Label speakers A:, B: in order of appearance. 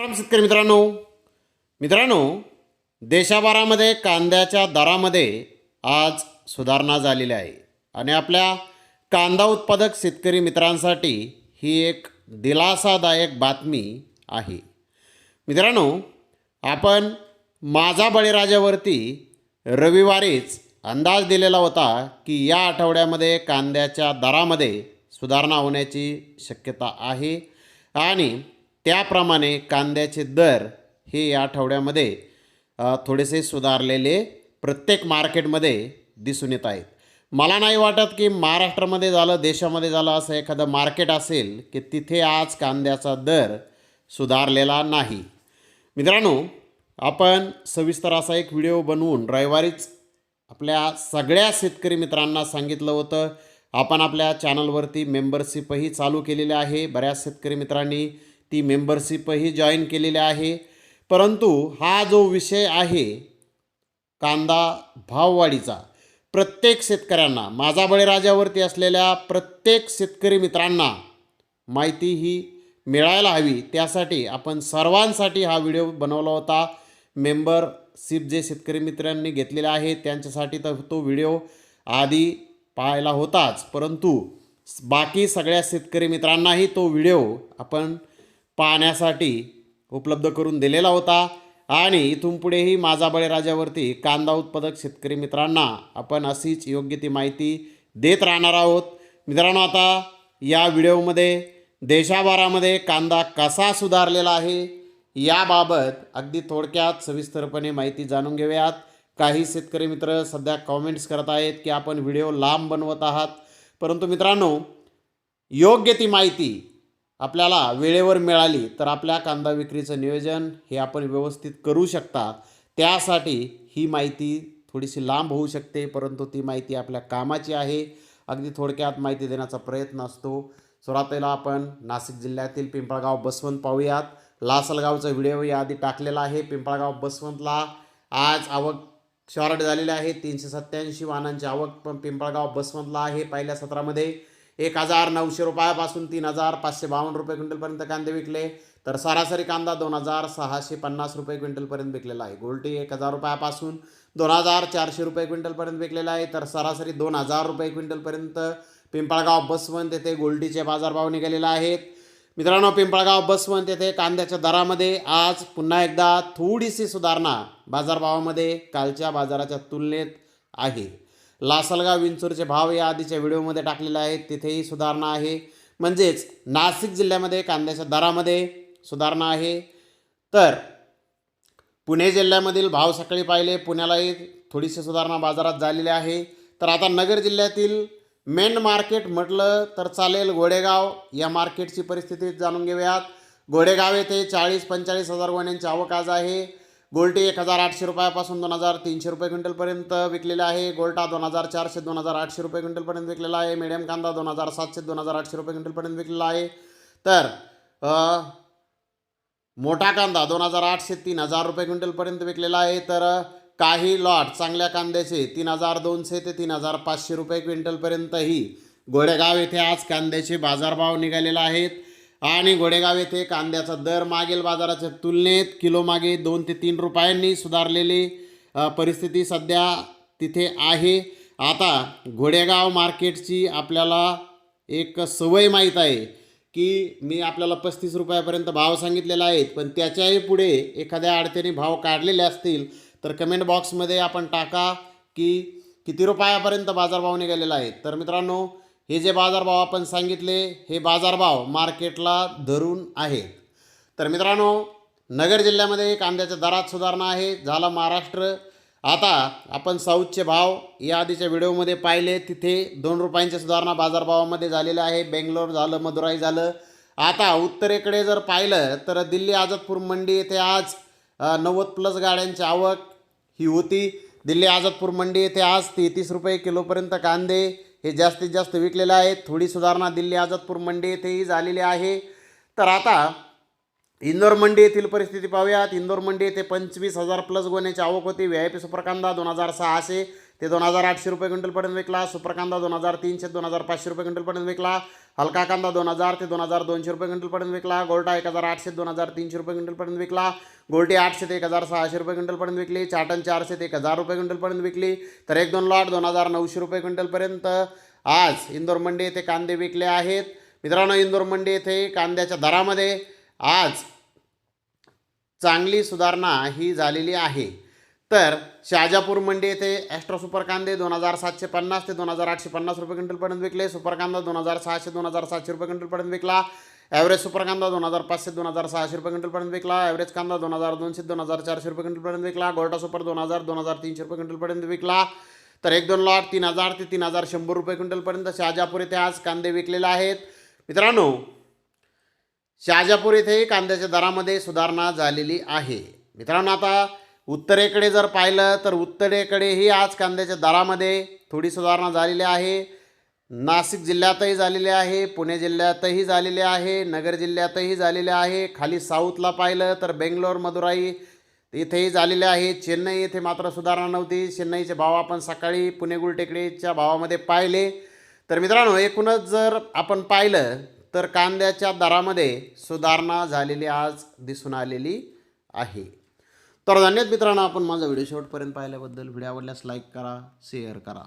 A: राम शेतकरी मित्रांनो देशाभरामध्ये कांद्याच्या दरामध्ये आज सुधारणा झालेली आहे आणि आपल्या कांदा उत्पादक शेतकरी मित्रांसाठी ही एक दिलासादायक बातमी आहे। मित्रांनो, आपण माझा बळीराजावरती रविवारीच अंदाज दिलेला होता की या आठवड्यामध्ये कांद्याच्या दरामध्ये सुधारणा होण्याची शक्यता आहे आणि त्याप्रमाणे कांद्याचे दर हे या आठवड्यामध्ये थोडेसे सुधारलेले प्रत्येक मार्केटमध्ये दिसून येत आहेत। मला नाही वाटत की महाराष्ट्रामध्ये झालं, देशामध्ये झालं असं एखादं मार्केट असेल की तिथे आज कांद्याचा दर सुधारलेला नाही। मित्रांनो, आपण सविस्तर असा एक व्हिडिओ बनवून रविवारीच आपल्या सगळ्या शेतकरी मित्रांना सांगितलं होतं। आपण आपल्या चॅनलवरती मेंबरशिपही चालू केलेली आहे। बऱ्याच शेतकरी मित्रांनी ती मेंबरशिपही जॉईन केलेली आहे। परंतु हा जो विषय आहे कांदा भाववाढीचा, प्रत्येक शेतकऱ्यांना, माझा बळीराजावरती असलेल्या प्रत्येक शेतकरी मित्रांना माहिती ही मिळायला हवी, त्यासाठी आपण सर्वांसाठी हा व्हिडिओ बनवला होता। मेंबरशिप जे शेतकरी मित्रांनी घेतलेले आहे त्यांच्यासाठी तर तो व्हिडिओ आधी पाहायला होताच, परंतु बाकी सगळ्या शेतकरी मित्रांनाही तो व्हिडिओ आपण पाहण्यासाठी उपलब्ध करून दिलेला होता आणि इथून पुढेही माझा बळीराजावरती कांदा उत्पादक शेतकरी मित्रांना आपण अशीच योग्य ती माहिती देत राहणार आहोत। मित्रांनो, आता या व्हिडिओमध्ये देशाभरामध्ये कांदा कसा सुधारलेला आहे याबाबत अगदी थोडक्यात सविस्तरपणे माहिती जाणून घेऊयात। काही शेतकरी मित्र सध्या कॉमेंट्स करत आहेत की आपण व्हिडिओ लांब बनवत आहात, परंतु मित्रांनो, योग्य ती माहिती आपल्याला वेळेवर मिळाली तर आपल्या कांदा विक्रीचं नियोजन हे आपण व्यवस्थित करू शकता। त्यासाठी ही माहिती थोडीशी लांब होऊ शकते, परंतु ती माहिती आपल्या कामाची आहे। अगदी थोडक्यात माहिती देण्याचा प्रयत्न असतो। सुरुवातीला आपण नाशिक जिल्ह्यातील पिंपळगाव बसवंत पाहूयात। लासलगावचा व्हिडिओ याआधी टाकलेला आहे। पिंपळगाव बसवंतला आज आवक शॉर्ट झालेली आहे। 387 वाहनांची आवक पण पिंपळगाव बसवंतला आहे। पहिल्या सत्रामध्ये 1900 रुपयापासून 3552 रुपये क्विंटलपर्यंत कांदे विकले, तर सरासरी कांदा 2650 रुपये क्विंटलपर्यंत विकलेला आहे। गोल्टी 1000 रुपयापासून 2400 रुपये क्विंटलपर्यंत विकलेला आहे, तर सरासरी 2000 रुपये क्विंटलपर्यंत पिंपळगाव बसवंत येथे गोल्टीचे बाजारभाव निघालेले आहेत। मित्रांनो, पिंपळगाव बसवंत येथे कांद्याच्या दरामध्ये आज पुन्हा एकदा थोडीशी सुधारणा बाजारभावामध्ये कालच्या बाजाराच्या तुलनेत आहे। लासलगाव विंचूरचे भाव या आधीच्या व्हिडिओमध्ये टाकलेले आहेत, तिथेही सुधारणा आहे। म्हणजेच नाशिक जिल्ह्यामध्ये कांद्याच्या दरामध्ये सुधारणा आहे। तर पुणे जिल्ह्यामधील भाव सकाळी पाहिले, पुण्यालाही थोडीशी सुधारणा बाजारात झालेली आहे। तर आता नगर जिल्ह्यातील मेन मार्केट म्हटलं तर चालेल, घोडेगाव या मार्केटची परिस्थिती जाणून घेऊयात। घोडेगाव येथे 40-45 हजार गोण्यांची आवक आज आहे। गोल्टी 1800 रुपयापासून 2300 रुपये क्विंटलपर्यंत विकलेला आहे। गोल्टा 2400-2800 रुपये क्विंटलपर्यंत विकलेला आहे। मीडियम कांदा 2700-2800 रुपये क्विंटलपर्यंत विकलेला आहे। तर मोठा कांदा 2800-3000 रुपये क्विंटलपर्यंत विकलेला आहे। तर काही लॉट चांगल्या कांद्याचे 3200 ते 3500 रुपये क्विंटलपर्यंतही घोडेगाव येथे आज कांद्याचे बाजारभाव निघालेले आहेत आणि घोडेगाव येथे कांद्याचा दर मागील बाजाराच्या तुलनेत किलोमागे 2 ते 3 रुपयांनी सुधारलेली परिस्थिती सध्या तिथे आहे। आता घोडेगाव मार्केटची आपल्याला एक सवय माहीत आहे की मी आपल्याला 35 रुपयापर्यंत भाव सांगितलेला आहे, पण त्याच्याही पुढे एखाद्या अडचणी भाव काढलेले असतील तर कमेंट बॉक्समध्ये आपण टाका की किती रुपयापर्यंत बाजारभाव निघालेला आहे। तर मित्रांनो, हे जे बाजारभाव आपण सांगितले हे बाजारभाव मार्केटला धरून आहेत। तर मित्रांनो, नगर जिल्ह्यामध्ये कांद्याच्या दरात सुधारणा आहे। झाला महाराष्ट्र। आता आपण साऊथचे भाव या आधीच्या व्हिडिओमध्ये पाहिले, तिथे 2 रुपयांची सुधारणा बाजारभावामध्ये झालेली आहे। बेंगलोर झालं, मदुराई झालं। आता उत्तरेकडे जर पाहिलं तर दिल्ली आझादपूर मंडी येथे आज 90+ गाड्यांची आवक ही होती। दिल्ली आझादपूर मंडी येथे आज 33 रुपये किलोपर्यंत कांदे हे जास्तीत जास्त विकलेले आहेत। थोडी सुधारणा दिल्ली आझादपूर मंडी येथेही झालेली आहे। तर आता इंदोर मंडी येथील परिस्थिती पाहूयात। इंदोर मंडी येथे 25,000+ गोण्याची आवक होती। VIP सुपर कांदा 2600 ते 2,800 रुपये क्विंटलपर्यंत विकला. सुपर कांदा 2,300 ते 2,500 रुपये क्विंटलपर्यंत विकला. हलका कांदा 2,000 ते 2,200 रुपये क्विंटलपर्यंत विकला. गोल्टा 1,800 ते 2,300 रुपये क्विंटलपर्यंत विकला. गोल्टी 800 ते 1,600 रुपये क्विंटलपर्यंत विकली. चाटण 400 ते 1,000 रुपये क्विंटलपर्यंत विकली. तर 1-2 लॉट 2,900 रुपये क्विंटलपर्यंत आज इंदोर मंडी येथे कांदे विकले आहेत. मित्रांनो, इंदोर मंडी येथे कांद्याच्या दरामध्ये आज चांगली सुधारणा ही झालेली आहे. तर शहाजापूर मंडी येथे ॲस्ट्रा सुपर कांदे 2,750 ते 2,850 रुपये क्विंटलपर्यंत विकले. सुपर कांदा 2,600 ते 2,700 रुपये क्विंटलपर्यंत विकला. ॲव्हरेज सुपर कांदा 2,500 ते 2,600 रुपये क्विंटलपर्यंत विकला. ॲव्हरेज कांदा 2,200 ते 2,400 रुपये क्विंटलपर्यंत विकला. गोल्टा सुपर 2,000 2,300 रुपये क्विंटलपर्यंत विकला. तर 1-2 लॉट 3,000 ते 3,100 रुपये क्विंटलपर्यंत शहाजापूर येथे आज कांदे विकलेले आहेत. मित्रांनो, शहाजापूर येथे कांद्याच्या दरामध्ये सुधारणा झालेली आहे. मित्रांनो, आता उत्तरेकडे जर पाहिलं तर उत्तरेकडेही आज कांद्याच्या दरामध्ये थोडी सुधारणा झालेली आहे. नाशिक जिल्ह्यातही झालेली आहे, पुणे जिल्ह्यातही झालेली आहे, नगर जिल्ह्यातही झालेले आहे. खाली साऊथला पाहिलं तर बेंगलोर, मदुराई इथेही झालेले आहे. चेन्नई येथे मात्र सुधारणा नव्हती. चेन्नईचे भाव आपण सकाळी पुणे गुलटेकडीच्या भावामध्ये पाहिले. तर मित्रांनो, एकूणच जर आपण पाहिलं तर कांद्याच्या दरामध्ये सुधारणा झालेली आज दिसून आलेली आहे. तर धन्यवाद मित्रांनो, आपण माझा व्हिडिओ शेवटपर्यंत पाहिल्याबद्दल. व्हिडिओ आवडल्यास लाईक करा, शेअर करा.